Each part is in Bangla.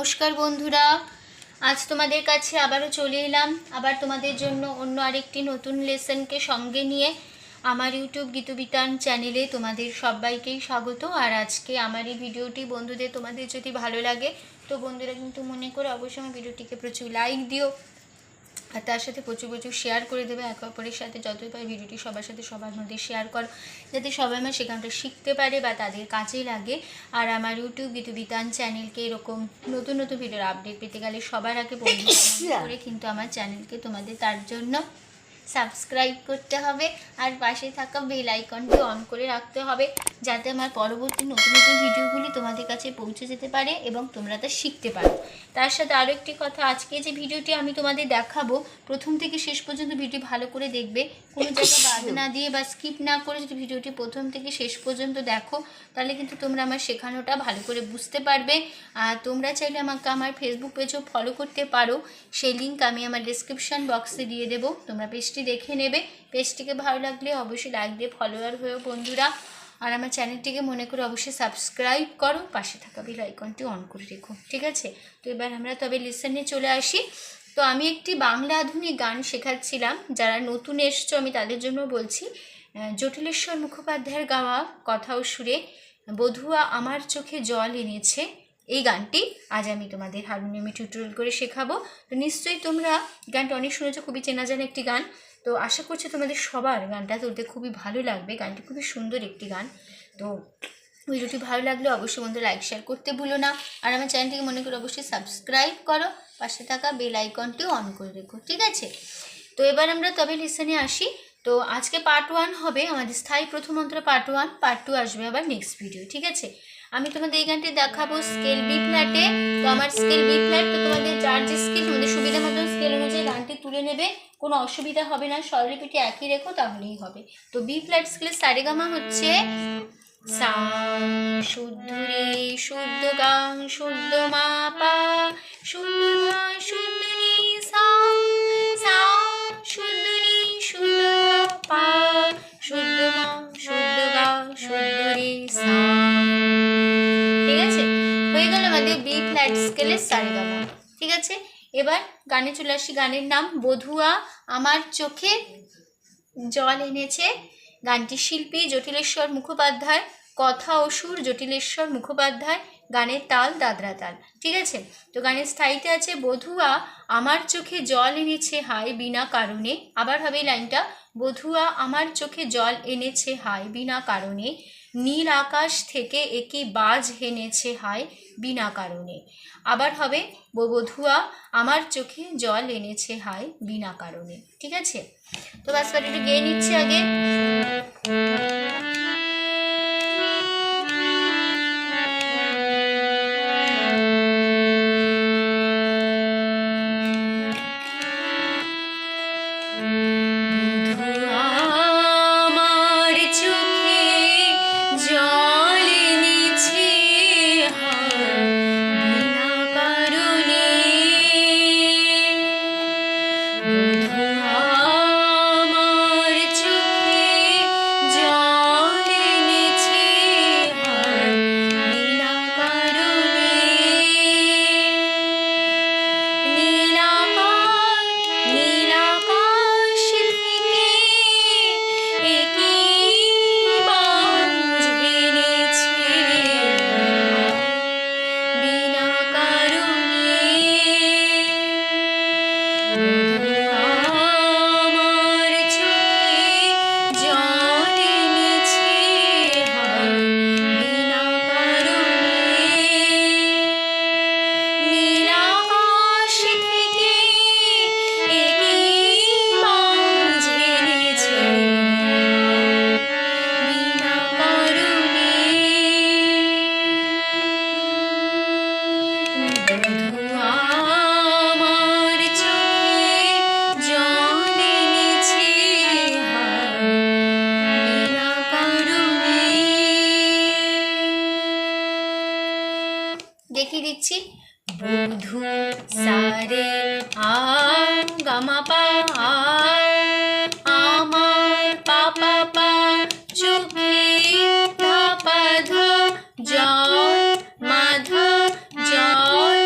নমস্কার বন্ধুরা, আজ তোমাদের কাছে আবারও চলে এলাম আবার তোমাদের জন্য অন্য আরেকটি নতুন লেসনকে সঙ্গে নিয়ে। আমার ইউটিউব গীতবিতান চ্যানেলে তোমাদের সবাইকেই স্বাগত। আর আজকে আমার এই ভিডিওটি বন্ধুদের তোমাদের যদি ভালো লাগে তো বন্ধুরা কিন্তু মনে করে অবশ্যই আমার ভিডিওটিকে প্রচুর লাইক দিও আর তার সাথে প্রচুর প্রচুর শেয়ার করে দেবে। একে অপরের সাথে যতই পারে ভিডিওটি সবার সাথে সবার মধ্যে শেয়ার করো, যাতে সবাই আমার সেখানটা শিখতে পারে বা তাদের কাজে লাগে। আর আমার ইউটিউব গীতবিতান চ্যানেলকে এরকম নতুন নতুন ভিডিওর আপডেট পেতে গেলে সবার আগে বন্ধু করে কিন্তু আমার চ্যানেলকে তোমাদের তার জন্য সাবস্ক্রাইব করতে হবে আর পাশে থাকা বেল আইকনটি অন করে রাখতে হবে, যাতে আমার পরবর্তী নতুন নতুন ভিডিওগুলি তোমাদের কাছে পৌঁছে যেতে পারে এবং তোমরা তা শিখতে পারো। তার সাথে আরও একটি কথা, আজকে যে ভিডিওটি আমি তোমাদের দেখাবো প্রথম থেকে শেষ পর্যন্ত ভিডিও ভালো করে দেখবে, কোনো জায়গায় বাদ না দিয়ে বা স্কিপ না করে যদি ভিডিওটি প্রথম থেকে শেষ পর্যন্ত দেখো তাহলে কিন্তু তোমরা আমার শেখানোটা ভালো করে বুঝতে পারবে। আর তোমরা চাইলে আমাকে আমার ফেসবুক পেজও ফলো করতে পারো, সেই লিঙ্ক আমি আমার ডেসক্রিপশান বক্সে দিয়ে দেবো, তোমরা পেজটি দেখে নেবে। পেজটিকে ভালো লাগলে অবশ্যই লাইক দিয়ে ফলোয়ার হয়েও বন্ধুরা। আর আমার চ্যানেলটিকে মনে করে অবশ্যই সাবস্ক্রাইব করো, পাশে থাকা বেল আইকনটি অন করে রেখো, ঠিক আছে? তো এবার আমরা তবে লেসনে চলে আসি। তো আমি একটি বাংলা আধুনিক গান শেখাচ্ছিলাম, যারা নতুন এসছো আমি তাদের জন্য বলছি। জটিলেশ্বর মুখোপাধ্যায়ের গাওয়া কথা ও সুরে বধুয়া আমার চোখে জল এনেছে, এই গানটি আজ আমি তোমাদের হারমোনিয়ামে টিউটোরিয়াল করে শেখাবো। তো নিশ্চয়ই তোমরা গানটা অনেক শুনেছো, খুবই চেনা জানা একটি গান। তো আশা করছি তোমাদের সবার গানটা তুলতে খুবই ভালো লাগবে, গানটি খুবই সুন্দর একটি গান। তো ভিডিওটি ভালো লাগলে অবশ্যই বন্ধু লাইক শেয়ার করতে ভুলো না। আর আমার চ্যানেলটিকে মনে করে অবশ্যই সাবস্ক্রাইব করো, পাশে থাকা বেল আইকনটিও অন করে রেখো, ঠিক আছে? তো এবার আমরা তবে লেসনে আসি। তো আজকে পার্ট 1 হবে আমাদের স্থায়ী প্রথম অন্তরা পার্ট 1, পার্ট 2 আসবে আবার নেক্সট ভিডিও, ঠিক আছে? আমি তোমাদের এই গানটি দেখাবো স্কেল বি ফ্ল্যাটে। তো আমার স্কেল বি ফ্ল্যাট, তো তোমাদের যার যে স্কেল তোমাদের সুবিধা মতন স্কেল অনুযায়ী গানটি তুলে নেবে, কোনো অসুবিধা হবে না, স্বরলিপিটি একই রেখো তাহলেই হবে। তো বি ফ্ল্যাট স্কেলের সারেগামা হচ্ছে সা, শুদ্ধ রে শুদ্ধ গা শুদ্ধ মা পা শুদ্ধ ধা শুদ্ধ নি সা, সা শুদ্ধ নি শুদ্ধ ধা পা শুদ্ধ মা শুদ্ধ গা শুদ্ধ রে সা। ঠিক আছে, হয়ে গেল আমাদের বি ফ্ল্যাট স্কেলের সারেগামা, ঠিক আছে? এবার গানে চলে আসি। গানের নাম বধুয়া আমার চোখে জল এনেছে। গানটির শিল্পী জটিলেশ্বর মুখোপাধ্যায়, কথা ও সুর জটিলেশ্বর মুখোপাধ্যায়, গানের তাল দাদরা তাল, ঠিক আছে? তো গানের স্থায়ীতে আছে বধুয়া আমার চোখে জল এনেছে হায় বিনা কারণে। আবার হবে এই লাইনটা, বধুয়া আমার চোখে জল এনেছে হায় বিনা কারণে, নীল আকাশ থেকে একি বাজ হেনেছে হায় বিনা কারণে। আবার হবে বধুয়া আমার চোখে জল এনেছে হায় বিনা কারণে, ঠিক আছে? তো বাস একটু গেয়ে নিচ্ছি আগে। দেখিয়ে দিচ্ছি, বধু সারে আ গামা পা আমার পাপা পা চোখে ধা পা ধা জল মাধা জল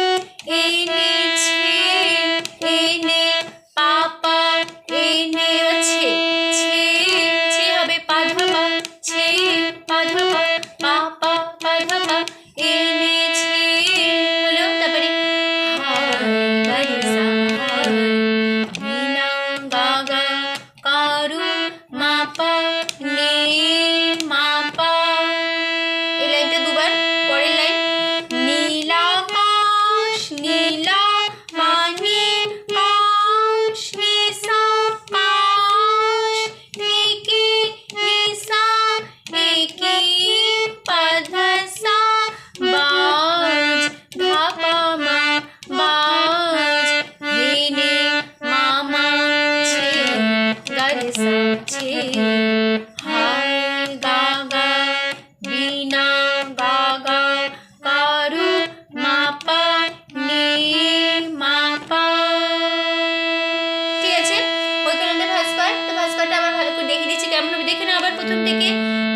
থেকে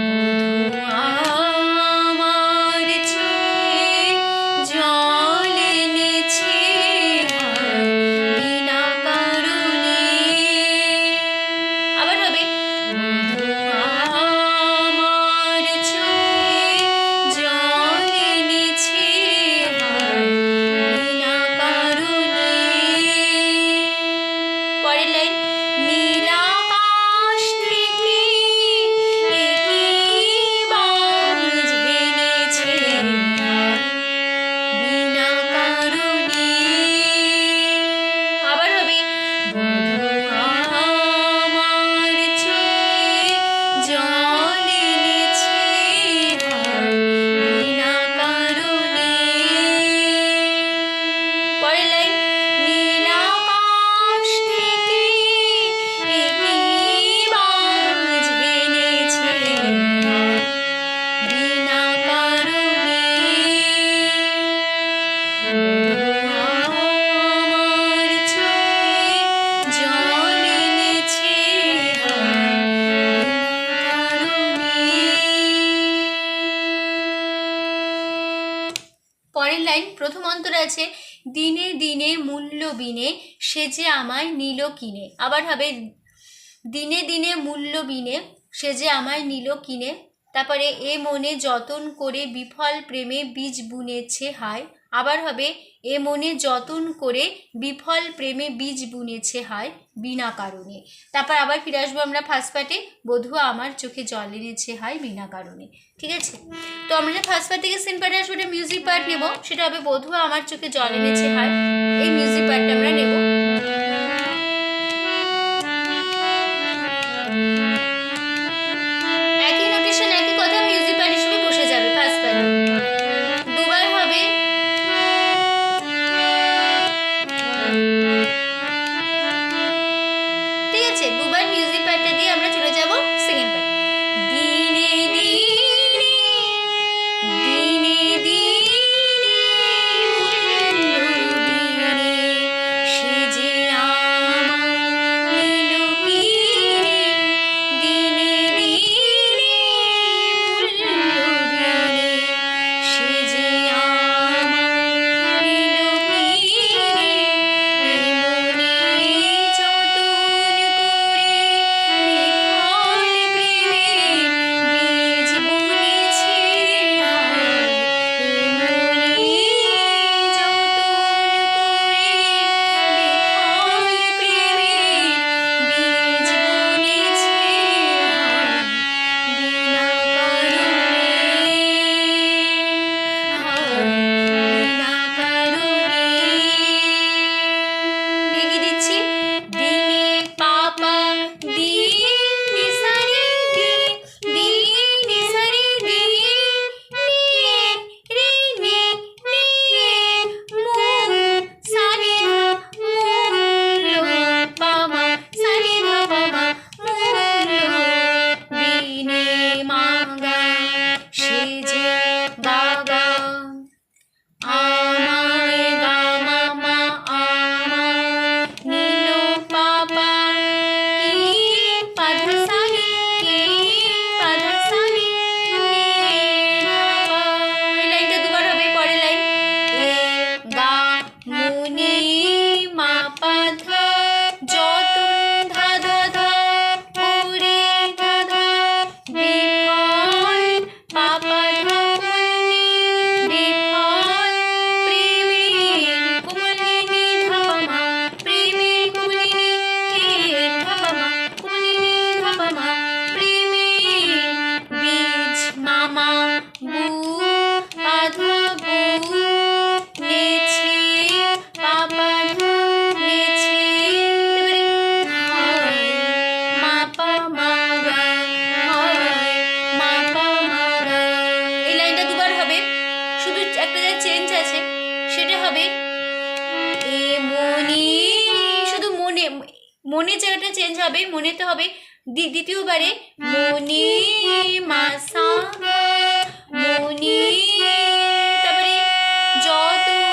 বধূ আমার চোখে জল এনেছে বিনা কারণে। আবার হবে বধূ আমার চোখে জল এনেছে বিনা কারণে। পরের লাইন নীল আকাশ থেকে একই বাজ এনেছে বিনা কারণে। আবার হবে বধূ আমার চোখে জল এনেছে বিনা কারণে। পরের লাইন নীল আকাশ থেকে একই বাজ এনেছে বিনা কারণে। আমার চোখে জল এনেছে বিনা কারণে। পরের লাইন প্রথম অন্তরে আছে দিনে দিনে মূল্য বিনে সে যে আমায় নিল কিনে। আবার হবে দিনে দিনে মূল্য বিনে সে যে আমায় নিল কিনে। তারপরে এ মনে যতন করে বিফল প্রেমে বীজ বুনেছে হায়। আবার হবে এ মনে যতন করে বিফল প্রেমে বীজ বুনেছে হায় বিনা কারণে। তারপর আবার ফিরে আসবো আমরা ফার্স্ট পার্টে বধূ আমার চোখে জল এনেছে হায় বিনা কারণে। ঠিক আছে, তো আমরা যে ফার্স্ট পার্ট থেকে সেকেন্ড পার্টে আসবো এটা মিউজিক পার্ট নেব, সেটা হবে বধূ আমার চোখে জল এনেছে হায়। এই মিউজিক পার্টটা আমরা নেব। একই নোটেশন একই কথা মিউজিক পার্ট হিসেবে বসে যাবে ফার্স্ট পার্টে। দুবার হবে ঠিক আছে, দুবার মিউজিক পার্টটা দিয়ে আমরা চলে যাব সেকেন্ড পার্ট। দিনে দিনে দিনে দিনে মূল্য বিনে সে যে আমায় নিল কিনে। দিনে দিনে মূল্য বিনে সে যে আমায় নিল কিনে। এ মনে যতন করে বিফল প্রেমের বীজ বুনেছে হায়। এ মনে যতন করে বিফল প্রেমের বীজ বুনেছে হায় বিনা কারণে। হায় বিনা কারণে। লিখে দিচ্ছি দিনে পাপা দিন সারি দিন দিন সারি দিন নিয়ে রে নে নিয়ে মূল সারি মূল পামা সারি পামা মূল বিনে মাঙ্গা সে যে গাগা আমায় গামামা আমায় নীল পাপা কি পাধাসানি কি পাধাসানি নে পাপা। এই লাইনটা দুবার হবে। পরের লাইন এ গা মুনি মা পাধা যতন ধা ধা ধা করে ধা ধা বিফল পাপা ধা মুনি বিফল প্রেমের কুমলিনী ধাপমা প্রেমের কুমলিনী ধাপমা কুমলিনী ধাপমা প্রেমের বীজ মামা বু পাধা বু নেছে পাপা ধা নেছে। এবারে হায় মাপা মাগা হায় মাপা মাগা। এই লাইনটা দুবার হবে, শুধু একটা জায়গায় চেঞ্জ আছে, সেটা হবে এ মনে শুধু মনে মনে জায়গাটা চেঞ্জ হবে, মনেতে হবে দ্বিতীয়বারে মনে মাসা মনে। তারপরে যতন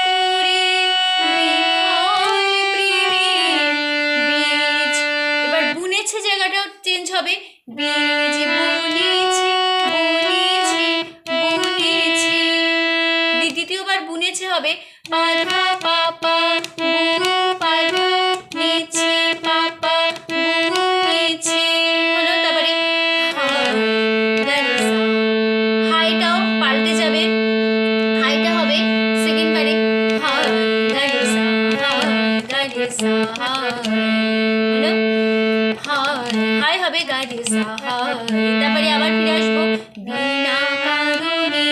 করে বিফল প্রেমের বীজ, এবার বুনেছে জায়গাটাও চেঞ্জ হবে বীজ নিচে হবে পা ধা পা পা বু পা ধা নিচে পা পা বু নিচে, হলো। তারপরে হাইটাও পাল্টে যাবে, হাইটা হবে সেকেন্ড বারে হলো, হাই হবে গা রে সা হাই। তারপরে আবার ফিরে আসবো বিনা কারণে।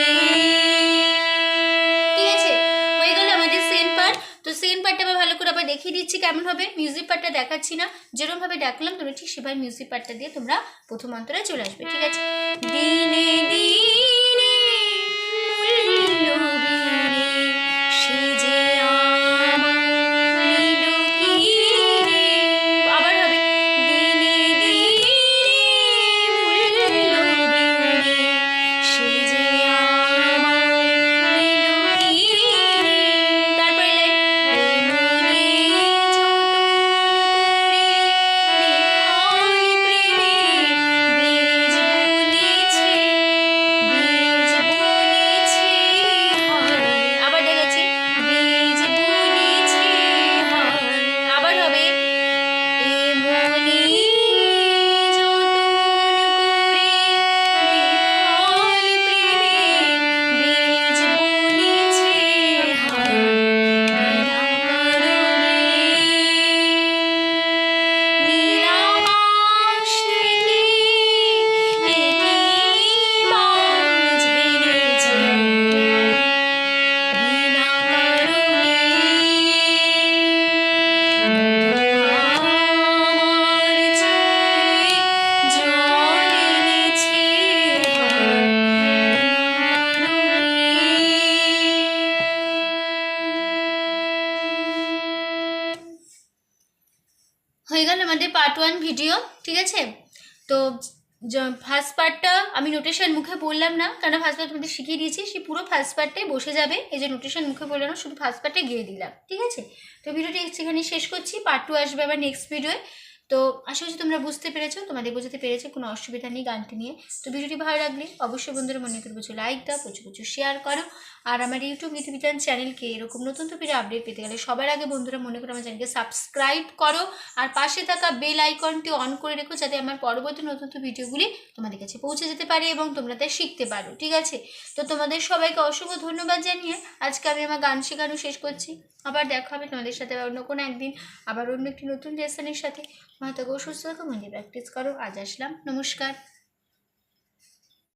ঠিক আছে, হয়ে গেল আমাদের সেকেন্ড পার্ট। তো সেকেন্ড পার্টটা আবার ভালো করে আবার দেখিয়ে দিচ্ছি কেমন হবে। মিউজিক পার্টটা দেখাচ্ছি না, যেরকম ভাবে ডাকলাম তোমরা ঠিক সেভাবে মিউজিক পার্টটা দিয়ে তোমরা প্রথম অন্তরায় চলে আসবে। ঠিক আছে, দিনে দিনে আবার হবে দিনে হয়ে গেল আমাদের পার্ট 1 ভিডিও। ঠিক আছে, তো ফার্স্ট পার্টটা আমি নোটেশন মুখে বললাম না, কারণ ফার্স্ট পার্ট তোমাদের শিখিয়ে দিয়েছি, সে পুরো ফার্স্ট পার্টটাই বসে যাবে। এই যে নোটেশন মুখে বললাম না, শুধু ফার্স্ট পার্টে গিয়ে দিলাম। ঠিক আছে, তো ভিডিওটি সেখানে শেষ করছি। পার্ট 2 আসবে আবার নেক্সট ভিডিওয়ে। তো আশা করছি তোমরা বুঝতে পেরেছো, তোমাদের বোঝাতে পেরেছে, কোনো অসুবিধা নেই গানটি নিয়ে। তো ভিডিওটি ভালো লাগলে অবশ্যই বন্ধুরা মনে করে প্রচুর লাইক দাও, প্রচুর প্রচুর শেয়ার করো। আর আমার ইউটিউব গীতবিতান চ্যানেলকে এরকম নতুন ভিডিও আপডেট পেতে গেলে সবার আগে বন্ধুরা মনে করে আমার চ্যানেলকে সাবস্ক্রাইব করো, আর পাশে থাকা বেল আইকনটি অন করে রেখো, যাতে আমার পরবর্তী নতুন ভিডিওগুলি তোমাদের কাছে পৌঁছে যেতে পারে এবং তোমরা তা শিখতে পারো। ঠিক আছে, তো তোমাদের সবাইকে অসংখ্য ধন্যবাদ জানিয়ে আজকে আমি আমার গান শেখানো শেষ করছি। আবার দেখা হবে তোমাদের সাথে অন্য কোনো একদিন, আবার অন্য একটি নতুন লেসনের সাথে। ভালো থাকো, সুস্থ থাকো, মনে প্র্যাকটিস করো। আজ আসলাম, নমস্কার।